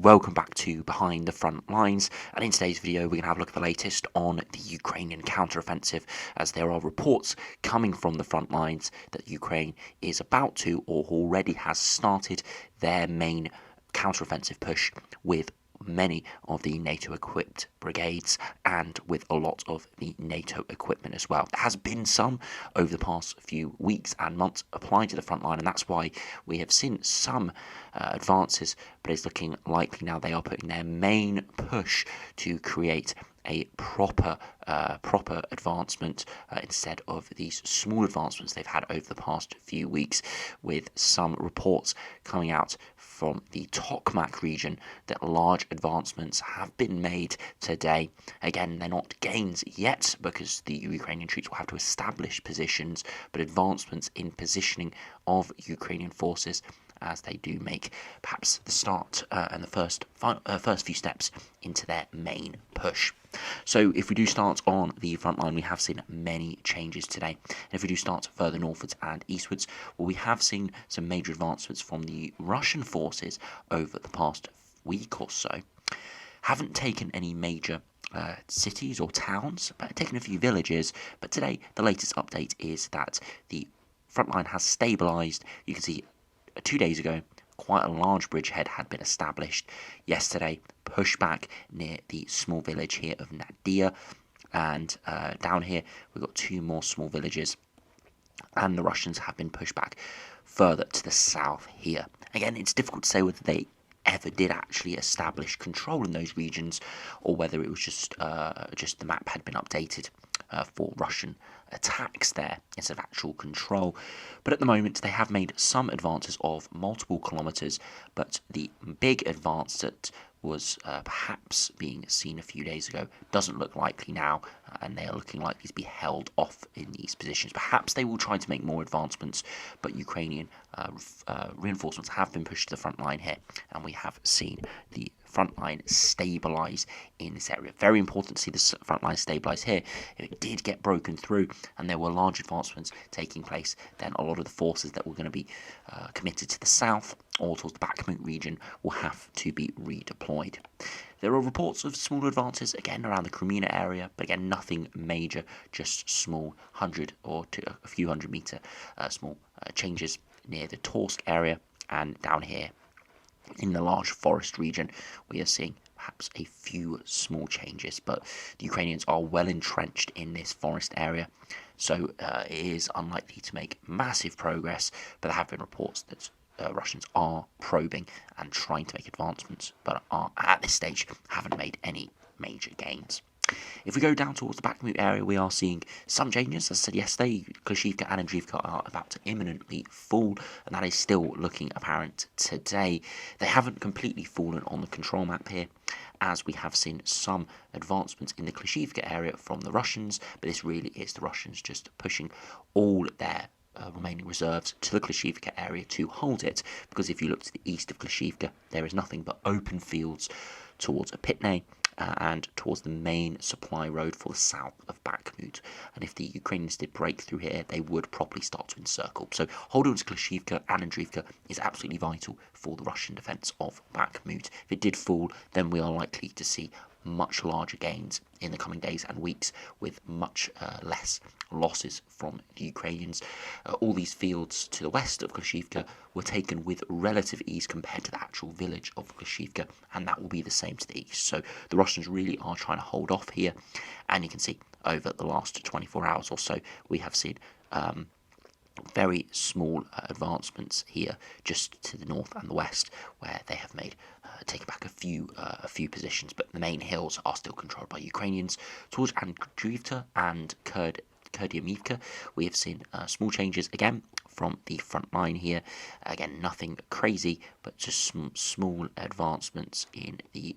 welcome back to Behind the Front Lines, and in today's video we're going to have a look at the latest on the Ukrainian counteroffensive, as there are reports coming from the front lines that Ukraine is about to or already has started their main counteroffensive push with many of the NATO-equipped brigades and with a lot of the NATO equipment as well. There has been some over the past few weeks and months applied to the front line, and that's why we have seen some advances, but it's looking likely now they are putting their main push to create a proper advancement instead of these small advancements they've had over the past few weeks, with some reports coming out from the Tokmak region that large advancements have been made today. Again, they're not gains yet because the Ukrainian troops will have to establish positions, but advancements in positioning of Ukrainian forces as they do make perhaps the start and the first few steps into their main push. So if we do start on the front line, we have seen many changes today. And if we do start further northwards and eastwards, well, we have seen some major advancements from the Russian forces over the past week or so. Haven't taken any major cities or towns, but taken a few villages. But today, the latest update is that the front line has stabilised. You can see 2 days ago, quite a large bridgehead had been established. Yesterday, pushback near the small village here of Nadia, and down here we've got two more small villages, and the Russians have been pushed back further to the south here. Again, it's difficult to say whether they ever did actually establish control in those regions, or whether it was just the map had been updated for Russian attacks there instead of actual control. But at the moment they have made some advances of multiple kilometres, but the big advance that was perhaps being seen a few days ago doesn't look likely now, and they are looking likely to be held off in these positions. Perhaps they will try to make more advancements, but Ukrainian reinforcements have been pushed to the front line here, and we have seen the front line stabilise in this area. Very important to see the front line stabilise here. If it did get broken through and there were large advancements taking place, then a lot of the forces that were going to be committed to the south or towards the Bakhmut region will have to be redeployed. There are reports of small advances again around the Crimea area, but again nothing major, just small 100 or a few hundred meter small changes near the Torsk area, and down here in the large forest region we are seeing perhaps a few small changes, but the Ukrainians are well entrenched in this forest area, so it is unlikely to make massive progress. But there have been reports that Russians are probing and trying to make advancements, but are at this stage haven't made any major gains. If we go down towards the Bakhmut area, we are seeing some changes. As I said yesterday, Klishivka and Andriivka are about to imminently fall, and that is still looking apparent today. They haven't completely fallen on the control map here, as we have seen some advancements in the Klishivka area from the Russians, but this really is the Russians just pushing all their remaining reserves to the Klishivka area to hold it, because if you look to the east of Klishivka, there is nothing but open fields towards Apitne and towards the main supply road for the south of Bakhmut. And if the Ukrainians did break through here, they would properly start to encircle. So holding on to Klishivka and Andriivka is absolutely vital for the Russian defence of Bakhmut. If it did fall, then we are likely to see much larger gains in the coming days and weeks, with much less losses from the Ukrainians. All these fields to the west of Klishivka were taken with relative ease compared to the actual village of Klishivka, and that will be the same to the east. So the Russians really are trying to hold off here, and you can see over the last 24 hours or so we have seen very small advancements here just to the north and the west, where they have made taken back a few positions, but the main hills are still controlled by Ukrainians. Towards Andriivka and Kurdyamivka, we have seen small changes again from the front line here. Again, nothing crazy, but just some small advancements in the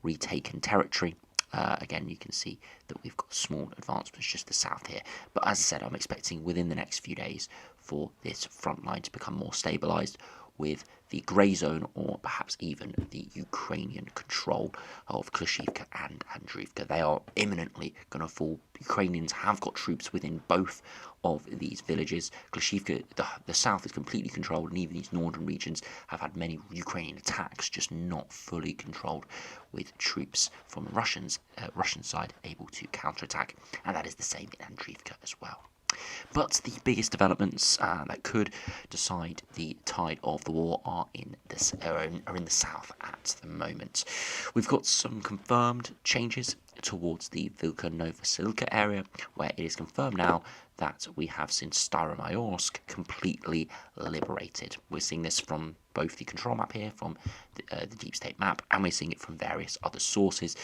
retaken territory. Again, you can see that we've got small advancements just to the south here. But as I said, I'm expecting within the next few days for this front line to become more stabilised. with the grey zone, or perhaps even the Ukrainian control of Klashivka and Andriivka. They are imminently going to fall. Ukrainians have got troops within both of these villages. Klashivka, the south, is completely controlled, and even these northern regions have had many Ukrainian attacks, just not fully controlled, with troops from the Russian side able to counterattack, and that is the same in Andriivka as well. But the biggest developments that could decide the tide of the war are in the south at the moment. We've got some confirmed changes towards the Vilka Novosilka area, where it is confirmed now that we have seen Staromayorsk completely liberated. We're seeing this from both the control map here, from the deep state map, and we're seeing it from various other sources.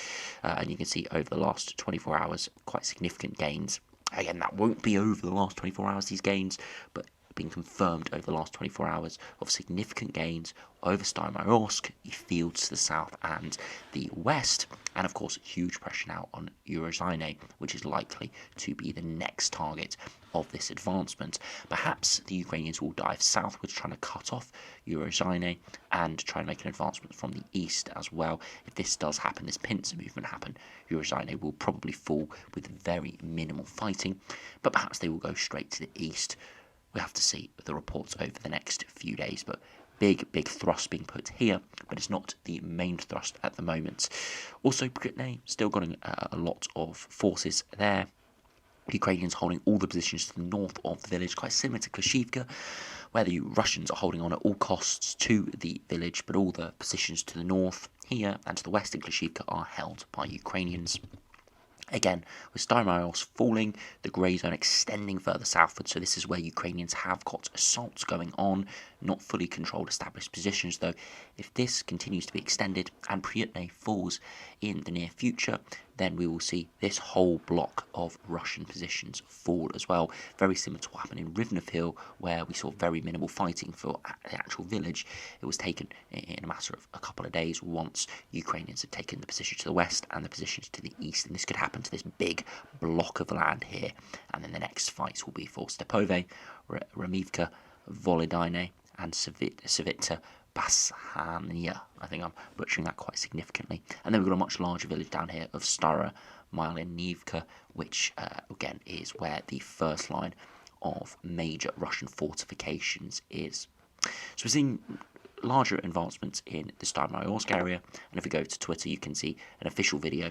And you can see over the last 24 hours, quite significant gains. Again, that won't be over the last 24 hours, these gains, but been confirmed over the last 24 hours of significant gains over Staromayorsk, the fields to the south and the west, and of course huge pressure now on Urozhaine, which is likely to be the next target of this advancement. Perhaps the Ukrainians will dive southwards, trying to cut off Urozhaine and try and make an advancement from the east as well. If this does happen, this pincer movement happen, Urozhaine will probably fall with very minimal fighting, but perhaps they will go straight to the east. We have to see the reports over the next few days, but big thrust being put here, but it's not the main thrust at the moment. Also, Britney still got a lot of forces there. The Ukrainians holding all the positions to the north of the village, quite similar to Klashivka, where the Russians are holding on at all costs to the village, but all the positions to the north here and to the west in Klashivka are held by Ukrainians. Again, with Staromayorsk falling, the grey zone extending further southward, so this is where Ukrainians have got assaults going on, not fully controlled established positions though. If this continues to be extended and Pryutne falls in the near future, then we will see this whole block of Russian positions fall as well. Very similar to what happened in Rivnev Hill, where we saw very minimal fighting for the actual village. It was taken in a matter of a couple of days once Ukrainians had taken the position to the west and the positions to the east, and this could happen to this big block of land here. And then the next fights will be for Stepove, Ramivka, Volodine, and Savita Bashania. I think I'm butchering that quite significantly. And then we've got a much larger village down here of Stara Mylinivka, which again is where the first line of major Russian fortifications is. So we're seeing larger advancements in the Staromayorsk area, and if we go to Twitter, you can see an official video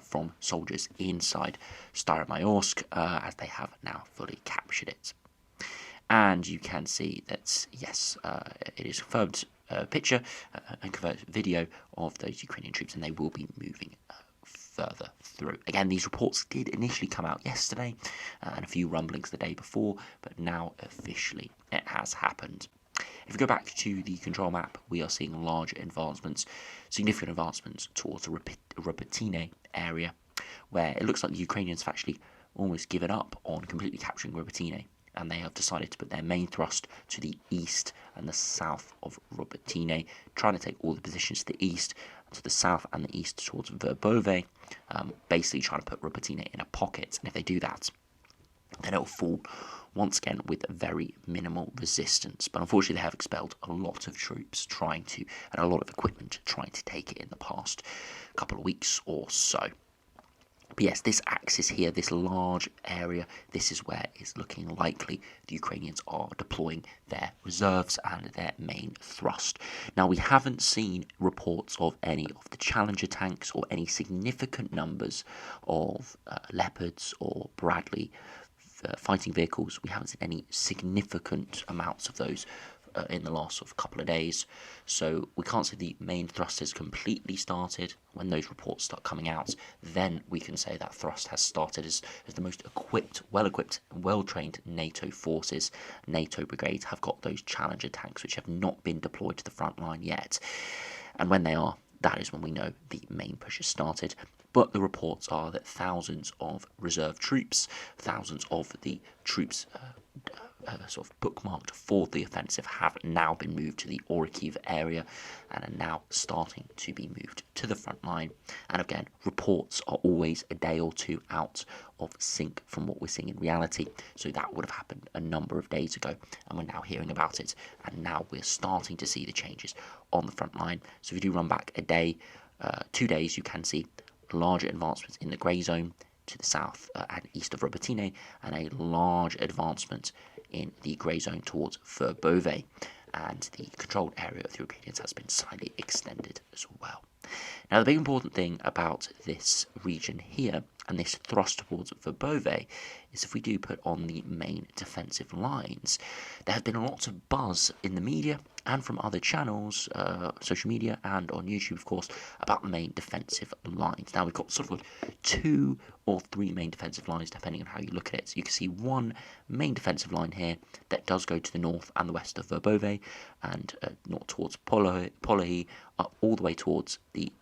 from soldiers inside Staromayorsk as they have now fully captured it. And you can see that, yes, it is confirmed picture and confirmed video of those Ukrainian troops, and they will be moving further through. Again, these reports did initially come out yesterday and a few rumblings the day before, but now officially it has happened. If we go back to the control map, we are seeing large advancements, significant advancements towards the Robotyne area, where it looks like the Ukrainians have actually almost given up on completely capturing Robotyne, and they have decided to put their main thrust to the east and the south of Robotyne, trying to take all the positions to the east, to the south and the east towards Verbove, basically trying to put Robotyne in a pocket. And if they do that, then it will fall once again with very minimal resistance. But unfortunately, they have expelled a lot of troops and a lot of equipment trying to take it in the past couple of weeks or so. But yes, this axis here, this large area, this is where it's looking likely the Ukrainians are deploying their reserves and their main thrust. Now, we haven't seen reports of any of the Challenger tanks or any significant numbers of Leopards or Bradley fighting vehicles. We haven't seen any significant amounts of those in the last sort of couple of days, so we can't say the main thrust has completely started. When those reports start coming out, then we can say that thrust has started as the most equipped, well-equipped, well-trained NATO forces, NATO brigades have got those Challenger tanks which have not been deployed to the front line yet, and when they are, that is when we know the main push has started. But the reports are that thousands of reserve troops, thousands of the troops sort of bookmarked for the offensive have now been moved to the Orikhiv area and are now starting to be moved to the front line. And again, reports are always a day or two out of sync from what we're seeing in reality. So that would have happened a number of days ago, and we're now hearing about it. And now we're starting to see the changes on the front line. So if you do run back a day, 2 days, you can see larger advancements in the grey zone to the south and east of Robertine, and a large advancement in the grey zone towards Verbove, and the controlled area of the Ukrainians has been slightly extended as well. Now, the big important thing about this region here and this thrust towards Verbove is if we do put on the main defensive lines, there has been lots of buzz in the media and from other channels, social media and on YouTube, of course, about the main defensive lines. Now, we've got sort of 2 or 3 main defensive lines, depending on how you look at it. So you can see one main defensive line here that does go to the north and the west of Verbove, and north towards Polohy, up all the way towards the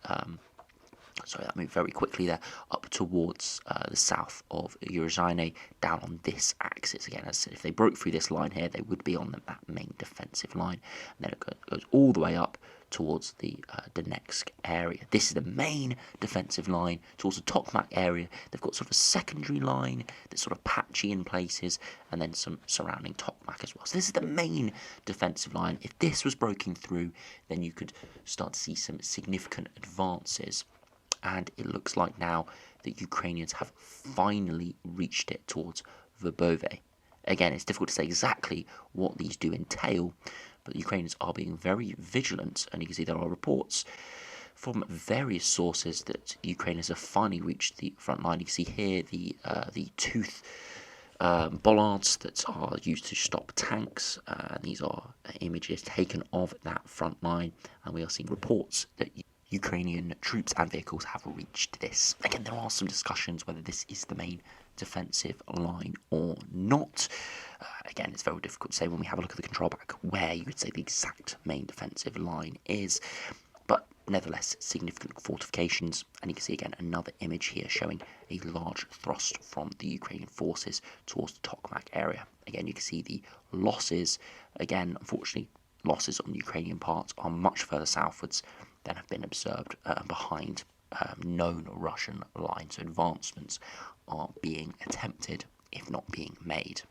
sorry, that moved very quickly there, up towards the south of Uruzhaine, down on this axis. Again, as I said, if they broke through this line here, they would be on that main defensive line. And then it goes all the way up towards the Donetsk area. This is the main defensive line towards the Tokmak area. They've got sort of a secondary line that's sort of patchy in places, and then some surrounding Tokmak as well. So this is the main defensive line. If this was broken through, then you could start to see some significant advances. And it looks like now that Ukrainians have finally reached it towards Verbove. Again, it's difficult to say exactly what these do entail, but the Ukrainians are being very vigilant, and you can see there are reports from various sources that Ukrainians have finally reached the front line. You can see here the tooth bollards that are used to stop tanks. These are images taken of that front line, and we are seeing reports that Ukrainian troops and vehicles have reached this. Again, there are some discussions whether this is the main defensive line or not. Again, it's very difficult to say when we have a look at the control back where you would say the exact main defensive line is, but nevertheless significant fortifications. And you can see again another image here showing a large thrust from the Ukrainian forces towards the Tokmak area. Again, you can see the losses. Again, unfortunately, losses on the Ukrainian part are much further southwards than have been observed behind known Russian lines. So advancements are being attempted, if not being made.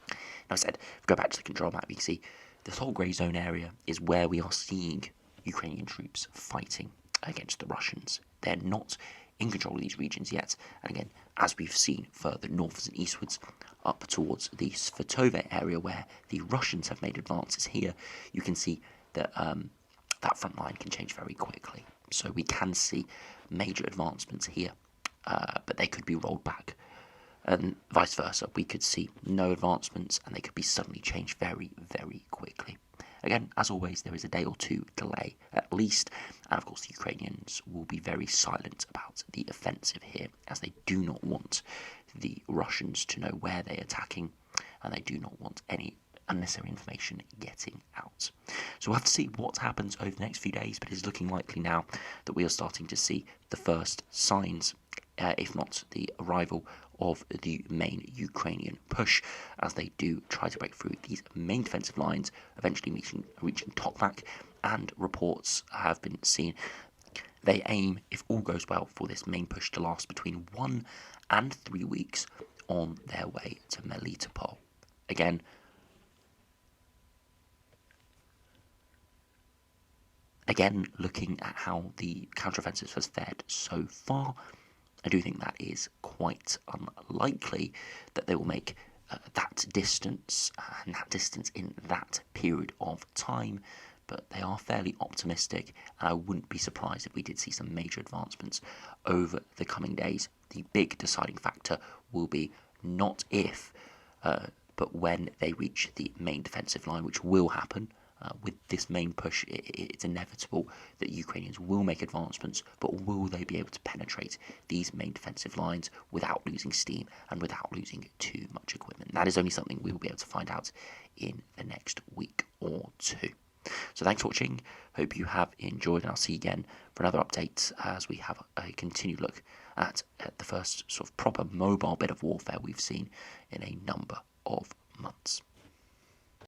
Now, I said, if we go back to the control map, you can see this whole grey zone area is where we are seeing Ukrainian troops fighting against the Russians. They're not in control of these regions yet. And again, as we've seen further northwards and eastwards, up towards the Svatove area where the Russians have made advances here, you can see that that front line can change very quickly. So we can see major advancements here, but they could be rolled back. And vice versa, we could see no advancements and they could be suddenly changed very, very quickly. Again, as always, there is a day or two delay at least, and of course the Ukrainians will be very silent about the offensive here, as they do not want the Russians to know where they're attacking, and they do not want any unnecessary information getting out. So we'll have to see what happens over the next few days, but it's looking likely now that we are starting to see the first signs, if not the arrival of the main Ukrainian push, as they do try to break through these main defensive lines, eventually reaching Tokmak, and reports have been seen. They aim, if all goes well, for this main push to last between 1 and 3 weeks on their way to Melitopol. Again, looking at how the counteroffensive has fared so far, I do think that is quite unlikely that they will make that distance and that distance in that period of time, but they are fairly optimistic, and I wouldn't be surprised if we did see some major advancements over the coming days. The big deciding factor will be not if, but when they reach the main defensive line, which will happen. With this main push, it's inevitable that Ukrainians will make advancements, but will they be able to penetrate these main defensive lines without losing steam and without losing too much equipment? That is only something we will be able to find out in the next week or two. So thanks for watching. Hope you have enjoyed, and I'll see you again for another update as we have a continued look at the first sort of proper mobile bit of warfare we've seen in a number of months.